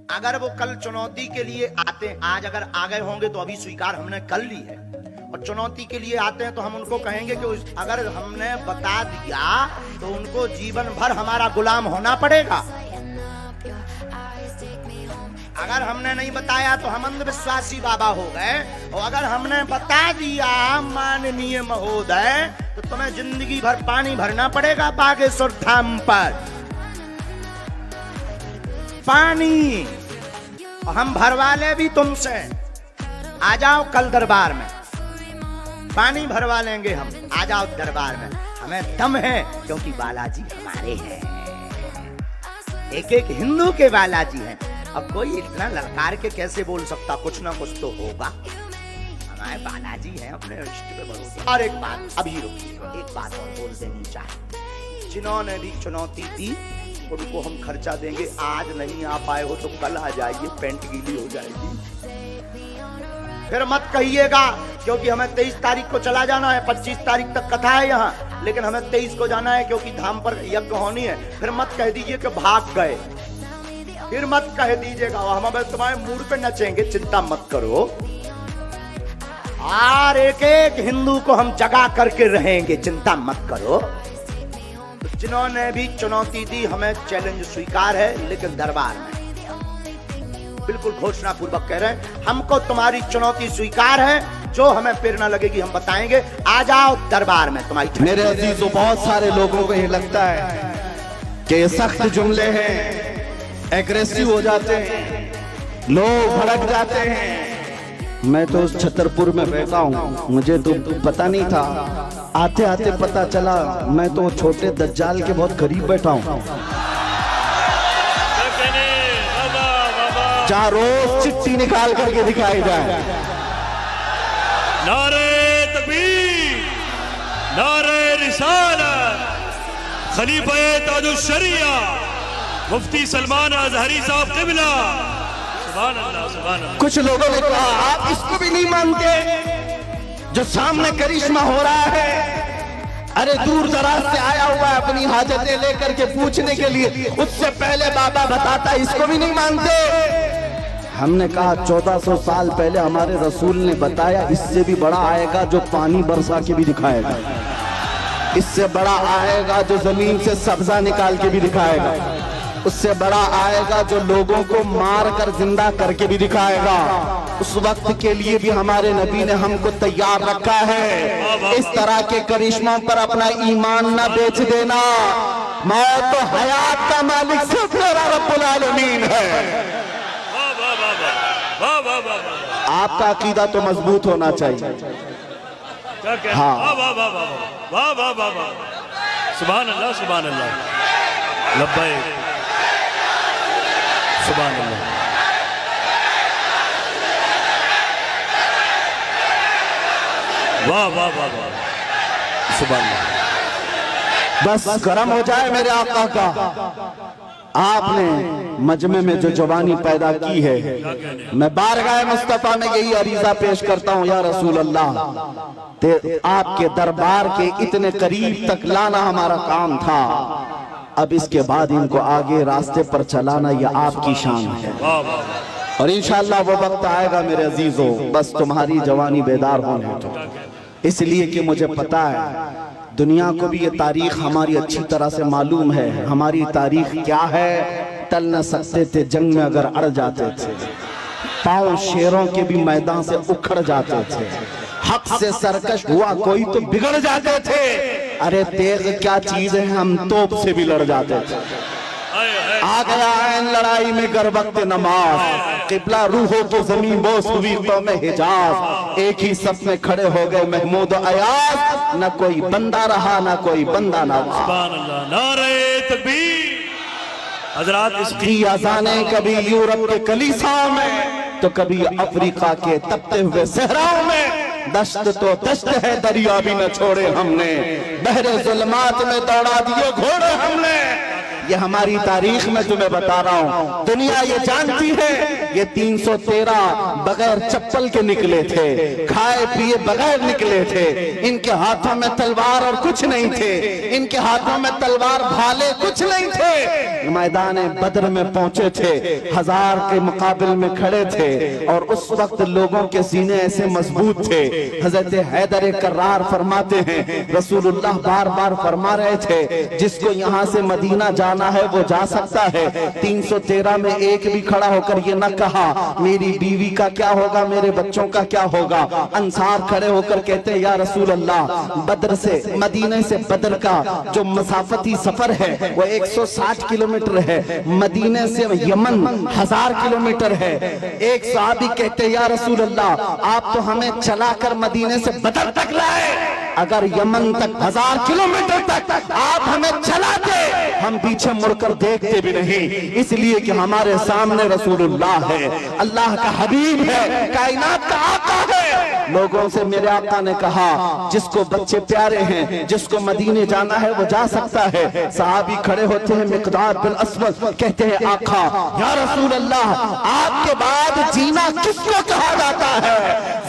अगर वो कल चुनौती के लिए आते, आज अगर आ गए होंगे तो अभी स्वीकार हमने कर ली है, और चुनौती के लिए आते हैं तो हम उनको कहेंगे कि अगर हमने बता दिया तो उनको जीवन भर हमारा गुलाम होना पड़ेगा। अगर हमने नहीं बताया तो हम अंधविश्वासी बाबा हो गए, और अगर हमने बता दिया माननीय महोदय तो तुम्हें जिंदगी भर पानी भरना पड़ेगा बागेश्वर धाम पर, पानी। और हम भरवा ले भी तुमसे, आ जाओ कल दरबार में, पानी भरवा लेंगे हम, आ जाओ दरबार में, हमें दम है क्योंकि बालाजी हमारे हैं, एक एक हिंदू के बालाजी हैं। अब कोई इतना ललकार के कैसे बोल सकता, कुछ ना कुछ तो होगा, हमारे बालाजी हैं, अपने इष्ट पे भरोसा। और एक बात अभी रुकिए, एक बात और बोल देनी चाहिए, जिन्होंने भी चुनौती दी उनको हम खर्चा देंगे, आज नहीं आ पाए हो तो कल आ जाइए, पेंट गीली हो जाएगी, फिर मत कहिएगा, क्योंकि हमें 23 तारीख को चला जाना है, 25 तारीख तक कथा है यहाँ, लेकिन हमें 23 को जाना है क्योंकि धाम पर यज्ञ होनी है। फिर मत कह दीजिए कि भाग गए, फिर मत कह दीजिएगा, हम तुम्हारे मूड पे नचेंगे, चिंता मत करो। और एक एक हिंदू को हम जगा करके रहेंगे, चिंता मत करो। तो जिन्होंने भी चुनौती दी हमें चैलेंज स्वीकार है, लेकिन दरबार में बिल्कुल घोषणा पूर्वक कह रहे हैं, हमको तुम्हारी चुनौती स्वीकार है, जो हमें प्रेरणा लगेगी हम बताएंगे, आ जाओ दरबार में तुम्हारी। मेरे अजीजों, बहुत सारे लोगों को ये लगता है कि ये सख्त जुमले हैं, एग्रेसिव हो जाते हैं, लोग भड़क जाते हैं। मैं तो उस छतरपुर में बैठा हूँ, मुझे तो पता नहीं था, आते आते पता चला मैं तो छोटे दज्जाल के बहुत करीब बैठा हूँ, जहाँ रोज चिट्ठी निकाल करके दिखाई जाए। नारे तकबीर, नारे रिसालत, खलीफे ताजुश्शरिया मुफ्ती सलमान अज़हरी साहब क़िबला, सुभान अल्लाह, सुभान अल्लाह। कुछ लोगों ने कहा आप इसको भी नहीं मानते जो सामने करिश्मा हो रहा है, अरे दूर दराज से आया हुआ है अपनी हाजतें लेकर के पूछने के लिए, उससे पहले बाबा बताता, इसको भी नहीं मानते। हमने कहा 1400 साल पहले हमारे रसूल ने बताया, इससे भी बड़ा आएगा जो पानी बरसा के भी दिखाएगा, इससे बड़ा आएगा जो जमीन से सब्जा निकाल के भी दिखाएगा, उससे बड़ा आएगा जो लोगों को मार कर जिंदा करके भी दिखाएगा। उस वक्त के लिए भी हमारे नबी ने हमको तैयार रखा है। इस तरह के करिश्मों पर अपना ईमान न बेच देना, मौत तो हयात का मालिक सिर्फ मेरा रब्बुल आलमीन है। आपका अकीदा तो मजबूत होना चाहिए। हाँ, वाह वाह वाह वाह, सुभान अल्लाह, सुभान अल्लाह, लब्बैक, सुभान अल्लाह। वाह वाह वाह वाह, सुभान अल्लाह। बस गरम हो जाए मेरे आका का, आपने मजमे में जो जवानी पैदा की है, मैं बारगाह मुस्तफा में यही अरीजा पेश करता हूँ, या रसूल अल्लाह, आपके दरबार के इतने करीब तक लाना हमारा काम था, अब इसके बाद इनको आगे रास्ते पर चलाना यह आपकी शान है, और इंशाअल्लाह वो वक्त आएगा मेरे अजीजों, बस तुम्हारी जवानी बेदार होने दो। इसलिए कि मुझे पता है दुनिया को भी ये तारीख हमारी अच्छी तरह से मालूम है, हमारी तारीख क्या है। टल न सकते थे जंग में अगर अड़ जाते थे, पांव शेरों के भी मैदान से उखड़ जाते थे, हक से सरकश हुआ कोई तो बिगड़ जाते थे, अरे तेग क्या चीज है हम तोप से भी लड़ जाते थे। आ गया है लड़ाई में गर वक्त नमाज, किबला रूहों तो जमीन बोस हुई तो में हिजाज, एक ही सफ में खड़े हो गए महमूद अयाज, न कोई बंदा रहा न कोई बंदा ना। सुभान अल्लाह, नारे तकबीर। हजरात, इसकी अज़ानें कभी यूरोप के कलीसाओं में तो कभी अफ्रीका के तपते हुए सहराओं में, दश्त तो दश्त है दरिया भी न छोड़े हमने, बहरे जुल्मात में दौड़ा दिए घोड़े हमने, ये हमारी तारीख में तुम्हें बता रहा हूं। दुनिया ये जानती है ये 313 बगैर चप्पल के निकले थे, खाए पिए बगैर निकले थे। इनके हाथों में तलवार और कुछ नहीं थे, इनके हाथों में तलवार भाले कुछ नहीं थे। मैदान बद्र में पहुंचे थे, 1000 के मुकाबले में खड़े थे और उस वक्त लोगों के सीने ऐसे मजबूत थे। हजरत हैदर कर्रार फरमाते हैं रसूलुल्लाह बार बार फरमा रहे थे जिसको यहाँ से मदीना जाना है वो जा सकता है। 313 में एक भी खड़ा होकर ये न कहा मेरी बीवी का क्या होगा, मेरे बच्चों का क्या होगा। अंसार खड़े होकर कहते हैं या रसूल अल्लाह, बद्र से मदीने से बद्र का जो मसाफती सफर है वो 160 किलोमीटर है, मदीने से यमन 1000 किलोमीटर है। एक सहाबी कहते हैं या रसूल अल्लाह आप तो हमें चलाकर मदीने से बद्र तक लाए, अगर यमन तक 1000 किलोमीटर तक आप हमें चलाते हम पीछे मुड़कर देखते भी नहीं, इसलिए कि हमारे सामने रसूलुल्लाह है, अल्लाह का हबीब है, कायनात का आका है। लोगों से मेरे आका ने कहा जिसको बच्चे प्यारे हैं, जिसको मदीने जाना है वो जा सकता है। सहाबी खड़े होते हैं, मिकदाद बिन अस्वद कहते हैं आका या रसूल अल्लाह आपके बाद जीना किसको कहा जाता है,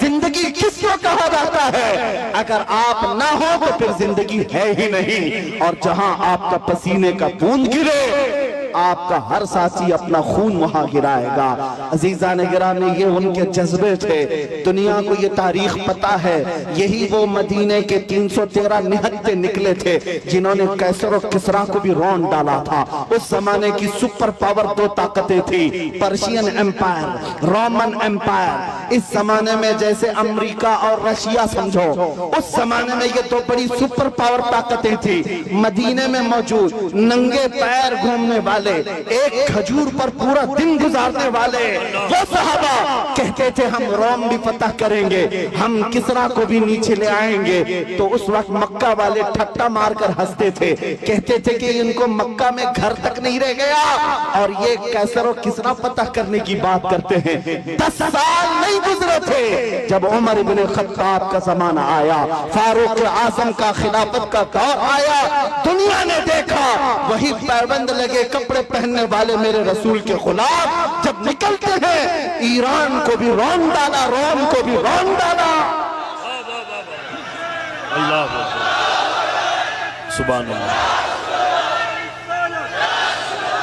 जिंदगी किसको कहा जाता है, अगर आप ना हो तो फिर जिंदगी है ही नहीं। और जहां आपका पसीने का बूंद गिरे आपका हर साथी अपना खून वहां गिराएगा। अजीजा ने गिराने ये उनके जज्बे थे। दुनिया को ये तारीख पता है, यही वो मदीने के 313 निहत्ते निकले थे जिन्होंने कैसर और किसरा को भी रौंद डाला था। उस जमाने की सुपर पावर 2 ताकतें थी, पर्शियन एम्पायर, रोमन एम्पायर। इस जमाने में जैसे अमेरिका और रशिया समझो, उस जमाने में ये 2 बड़ी सुपर पावर ताकतें थी। मदीने में मौजूद नंगे पैर घूमने वाले, एक खजूर पर पूरा दिन गुजारने वाले वो सहाबा कहते थे हम रोम भी फतह करेंगे, हम किसरा को भी नीचे ले आएंगे। तो उस वक्त मक्का वाले ठट्टा मारकर हंसते थे, कहते थे कि इनको मक्का में घर तक नहीं रह गया और ये कैसर और किसरा फतह करने की बात करते हैं। 10 साल नहीं गुजरे थे जब उमर इब्ने खत्ताब का जमाना आया, फारूक आजम का खिलाफत का दौर आया। दुनिया ने देखा वही पैबंद लगे कपड़े पहनने वाले मेरे रसूल के गुलाम जब निकलते हैं, ईरान को भी रौंद डाला, रोम को भी रौंद डाला। अल्लाह सुभान अल्लाह।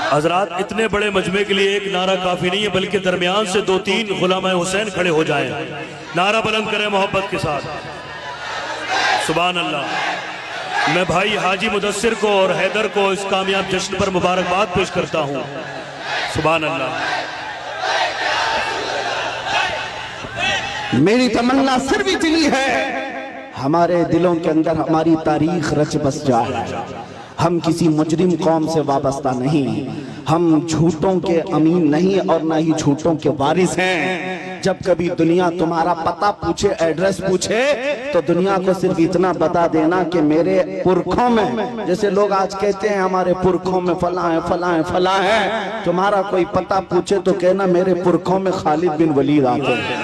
हजरात इतने बड़े मजमे के लिए एक नारा काफी नहीं है, बल्कि दरमियान से 2-3 गुलाम हुसैन खड़े हो जाएं, नारा बुलंद करें मोहब्बत के साथ। सुभान अल्लाह। मैं भाई हाजी मुदस्सिर को और हैदर को इस कामयाब जश्न पर मुबारकबाद पेश करता हूँ। सुभान अल्लाह। मेरी तमन्ना सिर्फ इतनी है हमारे दिलों के अंदर हमारी तारीख रच बस जाए। हम किसी मुजरिम कौम से वाबस्ता नहीं, हम झूठों के अमीन नहीं और ना ही झूठों के वारिस हैं। जब कभी दुनिया तुम्हारा पता पूछे, एड्रेस पूछे, तो दुनिया को सिर्फ इतना बता देना कि मेरे पुरखों में, जैसे लोग आज कहते हैं हमारे पुरखों में फला है फला है फला है, तुम्हारा कोई पता पूछे तो कहना मेरे पुरखों में खालिद बिन वलीद आते हैं,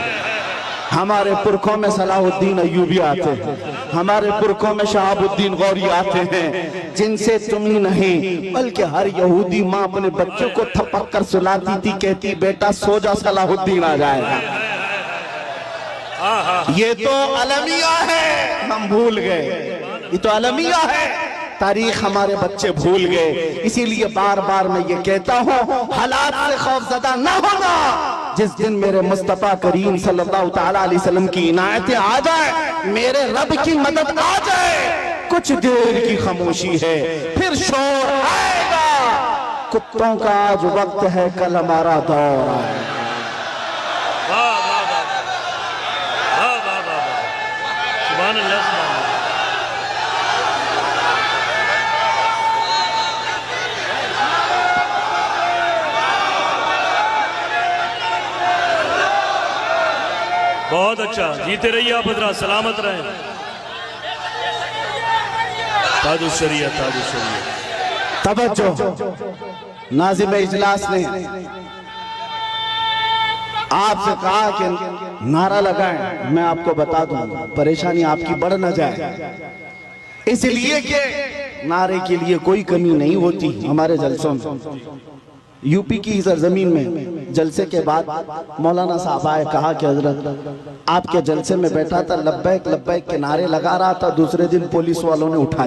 हमारे पुरखों में सलाहुद्दीन अय्यूबी आते हैं, हमारे पुरखों में शहाबुद्दीन गौरी आते हैं, जिनसे तुम ही नहीं बल्कि हर यहूदी माँ अपने बच्चों को थपक कर सुलाती थी, कहती बेटा सो जा सलाहुद्दीन आ जाएगा। ये तो अलमिया है, हम भूल गए, ये तो अलमिया है, तारीख हमारे बच्चे भूल गए। इसीलिए बार बार मैं ये कहता हूँ हालात से खौफजदा न होना। जिस दिन मेरे मुस्तफा करीम सल्लल्लाहु तआला अलैहि वसल्लम की इनायतें आ जाए, मेरे रब की मदद आ जाए, कुछ देर की खामोशी है फिर शोर आएगा। कुत्तों का आज वक्त है, कल हमारा दौर आएगा। सुभान अल्लाह। बहुत अच्छा, जीते रहिए आप हजरात, सलामत रहें। ताजुशरिया ताजुशरिया। तवज्जो, नाज़िम इजलास ने आपसे कहा कि नारा लगाएं। मैं आपको बता दूं परेशानी आपकी बढ़ न जाए, इसलिए कि नारे के लिए कोई कमी नहीं होती हमारे जलसों में। यूपी की सरजमीन में जलसे के बाद मौलाना साहब आए, कहा कि हजरत आपके जलसे में बैठा था, लब्बैक लब्बैक के नारे लगा रहा था, दूसरे दिन पुलिस वालों ने उठा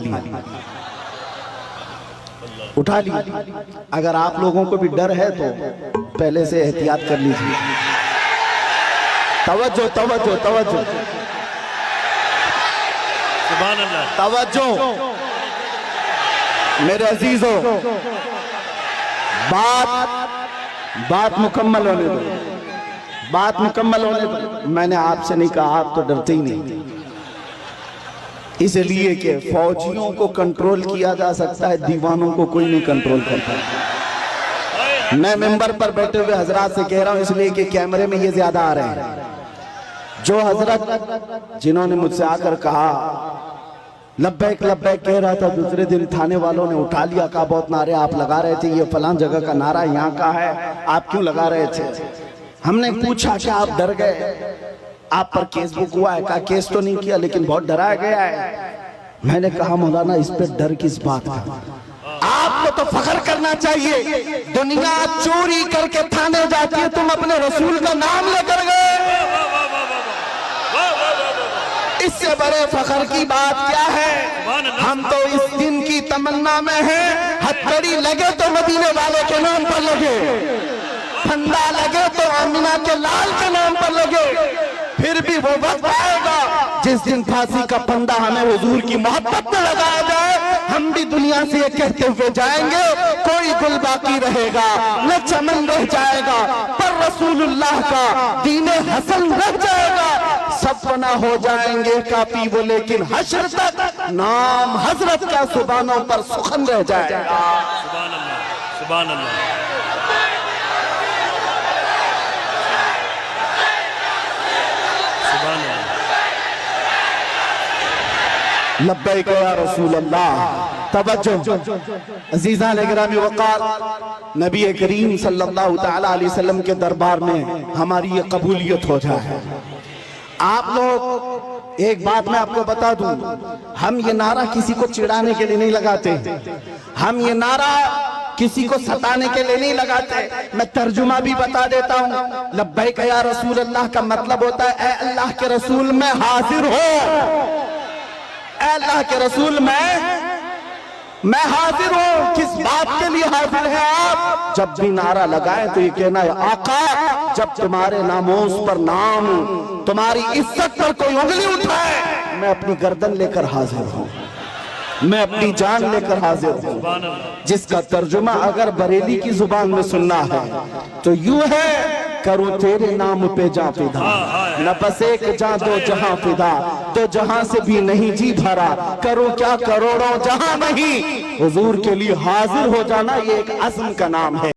लिया। अगर आप लोगों को भी डर है तो पहले से एहतियात कर लीजिए। तवज्जो तवज्जो तवज्जो सुभान अल्लाह, तवज्जो मेरे अजीजों, बात मुकम्मल होने दो, बात मुकम्मल होने दो। मैंने आपसे नहीं कहा, आप तो डरते ही नहीं, इसलिए कि फौजियों को कंट्रोल किया जा सकता है, दीवानों को कोई नहीं कंट्रोल करता। मैं मिंबर पर बैठे हुए हजरात से कह रहा हूं, इसलिए कि कैमरे में ये ज्यादा आ रहे हैं। जो हजरत जिन्होंने मुझसे आकर कहा लब्बैक लब्बैक कह रहा था, दूसरे दिन थाने वालों ने उठा लिया, कहा बहुत नारे आप लगा रहे थे, ये फलां जगह का नारा यहाँ का है, आप क्यों लगा रहे थे? हमने पूछा कि आप डर गए, आप पर केस बुक हुआ है? कहा केस तो नहीं किया, लेकिन बहुत डराया गया है। मैंने कहा मौलाना इस पे डर किस बात का? आपको तो फख्र करना चाहिए, दुनिया चोरी करके थाने जाती है, तुम अपने रसूल का नाम लेकर गए, इससे बड़े फख्र की बात क्या है? हम तो इस दिन की तमन्ना में हैं, हथकड़ी लगे तो मदीने वाले के नाम पर लगे, फंदा लगे तो आमिना के लाल के नाम पर लगे। फिर भी वो वक्त आएगा जिस दिन फांसी का फंदा हमें हुजूर की मोहब्बत में लगाया जाए, हम भी दुनिया से ये कहते हुए जाएंगे, कोई गुल बाकी रहेगा न चमन रह जाएगा, पर रसूलुल्लाह का दीने हसन रह जाएगा। सब फना हो जाएंगे काफी वो, लेकिन हश्र तक नाम हजरत का सुबानों पर सुखन रह जाएगा। सुभान अल्लाह, सुभान अल्लाह। लब्बैक या रसूल अल्लाह। तवज्जो अजीज़ा गिरामी वक़ार, नबी करीम सल्लल्लाहु तआला अलैहि वसल्लम के दरबार में हमारी ये कबूलियत हो जाए। आप लोग एक बात मैं आपको बता दूं, हम ये नारा किसी को चिढ़ाने के लिए नहीं लगाते, हम ये नारा किसी को सताने के लिए नहीं लगाते। मैं तर्जुमा भी बता देता हूँ। लब्बैक या रसूल अल्लाह का मतलब होता है, ए अल्लाह के रसूल मैं हाजिर हो, ए अल्लाह के रसूल मैं हाजिर हूँ। किस बात के लिए हाजिर है आप? जब भी नारा लगाए तो ये कहना है आका, जब तुम्हारे नामोस पर नाम, तुम्हारी इज्जत पर कोई उंगली उठाए, मैं अपनी गर्दन लेकर हाजिर हूँ, मैं अपनी जान लेकर हाजिर हूँ। जिसका तर्जुमा अगर बरेली की जुबान में सुनना है तो यूं है, करूं तेरे नाम पे जा फिदा, न बस एक जा दो जहां फिदा, तो जहां से भी नहीं जी भरा, करूं क्या करोड़ों जहां नहीं, हुजूर के लिए हाजिर हो जाना ये एक अज़्म का नाम है।